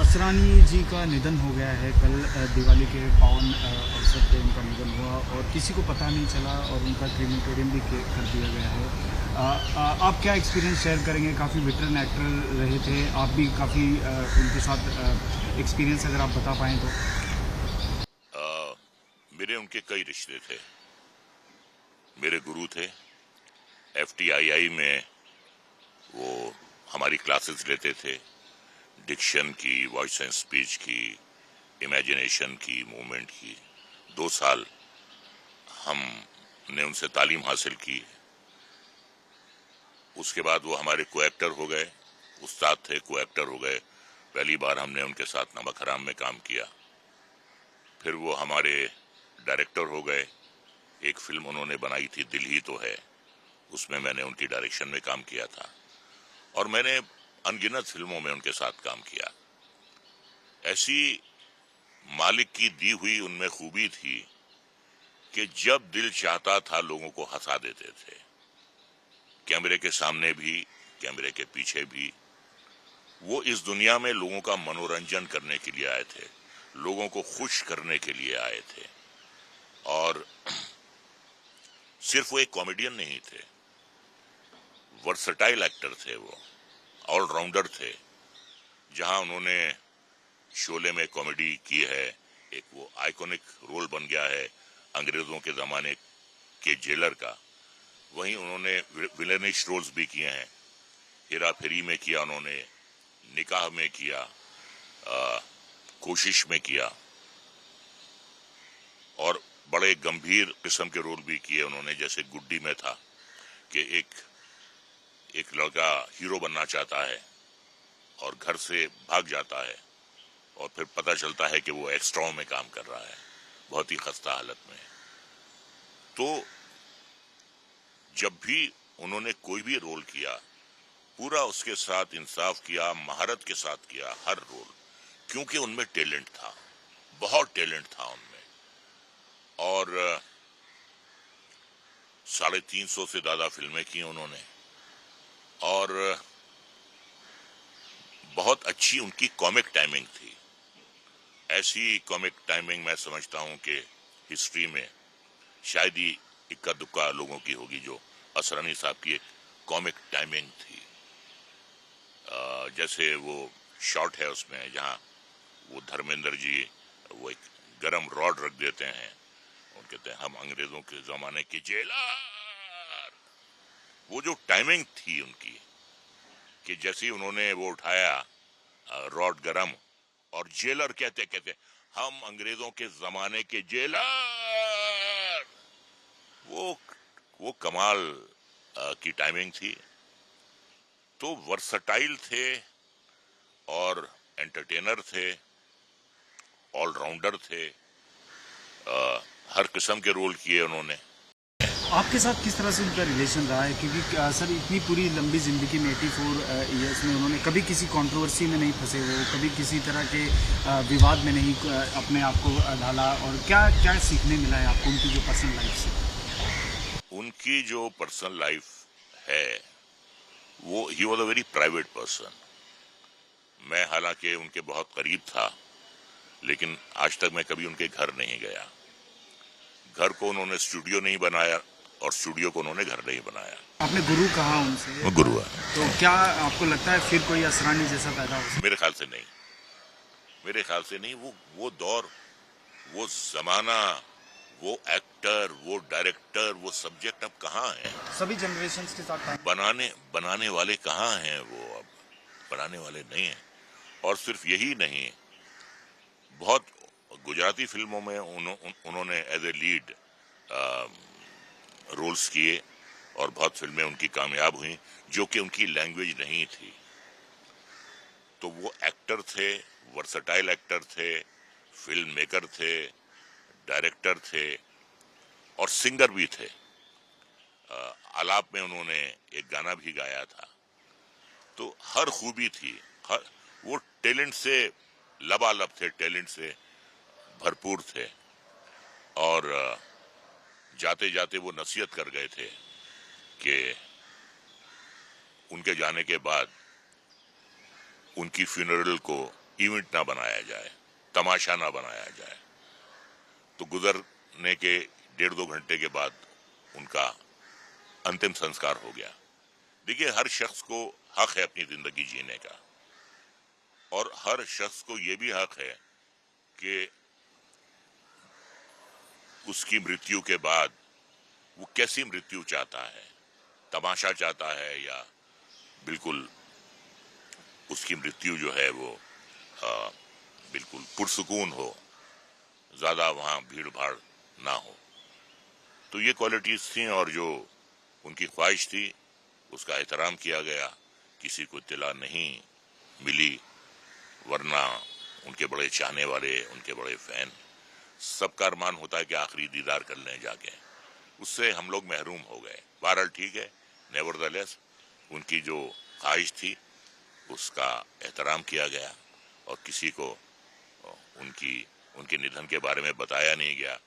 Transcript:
असरानी जी का निधन हो गया है कल। दिवाली के पावन अवसर पे उनका निधन हुआ और किसी को पता नहीं चला और उनका क्रीमेटोरियम भी कर दिया गया है। आप क्या एक्सपीरियंस शेयर करेंगे? काफ़ी वेटरन एक्टर रहे थे आप भी, काफ़ी उनके साथ एक्सपीरियंस अगर आप बता पाएँ तो। मेरे उनके कई रिश्ते थे। मेरे गुरु थे। एफटीआईआई में वो हमारी क्लासेस लेते थे, डिक्शन की, वॉइस एंड स्पीच की, इमेजिनेशन की, मूवमेंट की। 2 साल हमने उनसे तालीम हासिल की। उसके बाद वो हमारे को एक्टर हो गए, उस्ताद थे, को एक्टर हो गए। पहली बार हमने उनके साथ नमक हराम में काम किया। फिर वो हमारे डायरेक्टर हो गए। एक फिल्म उन्होंने बनाई थी, दिल ही तो है, उसमें मैंने उनकी डायरेक्शन में काम किया था और मैंने अनगिनत फिल्मों में उनके साथ काम किया। ऐसी मालिक की दी हुई उनमें खूबी थी कि जब दिल चाहता था लोगों को हंसा देते थे। कैमरे के सामने भी, कैमरे के पीछे भी। वो इस दुनिया में लोगों का मनोरंजन करने के लिए आए थे, लोगों को खुश करने के लिए आए थे। और सिर्फ वो एक कॉमेडियन नहीं थे, वर्सटाइल एक्टर थे, वो ऑलराउंडर थे। जहां उन्होंने शोले में कॉमेडी की है, एक वो आइकॉनिक रोल बन गया है अंग्रेजों के जमाने के जेलर का। वहीं उन्होंने विलेनिश रोल्स भी किए हैं। हेरा फेरी में किया उन्होंने, निकाह में किया, कोशिश में किया, और बड़े गंभीर किस्म के रोल भी किए उन्होंने। जैसे गुड्डी में था कि एक लड़का हीरो बनना चाहता है और घर से भाग जाता है और फिर पता चलता है कि वो एक्स्ट्रा में काम कर रहा है, बहुत ही खस्ता हालत में। तो जब भी उन्होंने कोई भी रोल किया, पूरा उसके साथ इंसाफ किया, महारत के साथ किया हर रोल, क्योंकि उनमें टैलेंट था, बहुत टैलेंट था उनमें। और 350 से ज्यादा फिल्में की उन्होंने और बहुत अच्छी उनकी कॉमिक टाइमिंग थी। ऐसी कॉमिक टाइमिंग मैं समझता हूं कि हिस्ट्री में शायद ही इक्का दुक्का लोगों की होगी जो असरानी साहब की एक कॉमिक टाइमिंग थी। जैसे वो शॉट है उसमें जहां वो धर्मेंद्र जी वो एक गरम रॉड रख देते हैं और कहते हैं हम अंग्रेजों के जमाने के जेलर। वो जो टाइमिंग थी उनकी कि जैसे ही उन्होंने वो उठाया रॉड गरम, और जेलर कहते कहते हम अंग्रेजों के जमाने के जेलर। वो कमाल की टाइमिंग थी। तो वर्सटाइल थे और एंटरटेनर थे, ऑलराउंडर थे। हर किस्म के रोल किए उन्होंने। आपके साथ किस तरह से उनका रिलेशन रहा है? क्योंकि सर इतनी पूरी लंबी ज़िंदगी में 84 ईयर्स में उन्होंने कभी किसी कंट्रोवर्सी में नहीं फंसे, वो कभी किसी तरह के विवाद में नहीं अपने आप को ढाला। और क्या क्या सीखने मिला है आपको उनकी जो पर्सनल लाइफ से? उनकी जो पर्सनल लाइफ है वो he was a very private person. मैं हालांकि उनके बहुत करीब था, लेकिन आज तक मैं कभी उनके घर नहीं गया। घर को उन्होंने स्टूडियो नहीं बनाया और स्टूडियो को उन्होंने घर नहीं बनाया। आपने गुरु कहा उनसे, वो गुरु है। तो क्या आपको लगता है फिर कोई असरानी जैसा पैदा हो सकता? मेरे ख्याल से नहीं, मेरे ख्याल से नहीं। वो दौर, वो जमाना, वो एक्टर, वो डायरेक्टर, वो सब्जेक्ट अब कहाँ है? सभी जनरेशन्स के साथ बनाने वाले कहाँ हैं? वो अब बनाने वाले नहीं हैं। और सिर्फ यही नहीं, बहुत गुजराती फिल्मों में उन्होंने एज ए लीड रोल्स किए और बहुत फिल्में उनकी कामयाब हुई जो कि उनकी लैंग्वेज नहीं थी। तो वो एक्टर थे, वर्सटाइल एक्टर थे, फिल्म मेकर थे, डायरेक्टर थे और सिंगर भी थे। आलाप में उन्होंने एक गाना भी गाया था। तो हर खूबी थी, वो टैलेंट से लबालब थे, टैलेंट से भरपूर थे। और जाते जाते वो नसीहत कर गए थे कि उनके जाने के बाद उनकी फ्यूनरल को इवेंट ना बनाया जाए, तमाशा ना बनाया जाए। तो गुजरने के 1.5-2 घंटे के बाद उनका अंतिम संस्कार हो गया। देखिए, हर शख्स को हक है अपनी जिंदगी जीने का, और हर शख्स को यह भी हक है कि उसकी मृत्यु के बाद वो कैसी मृत्यु चाहता है, तमाशा चाहता है या बिल्कुल उसकी मृत्यु जो है वो बिल्कुल पुरसुकून हो, ज्यादा वहां भीड़ भाड़ ना हो। तो ये क्वालिटीज थी, और जो उनकी ख्वाहिश थी उसका एहतराम किया गया। किसी को इत्तला नहीं मिली, वरना उनके बड़े चाहने वाले, उनके बड़े फैन, सबका अरमान होता है कि आखिरी दीदार कर लें जाके। उससे हम लोग महरूम हो गए। बहरहाल ठीक है, नेवरदलेस उनकी जो ख्वाहिश थी उसका एहतराम किया गया, और किसी को उनके निधन के बारे में बताया नहीं गया।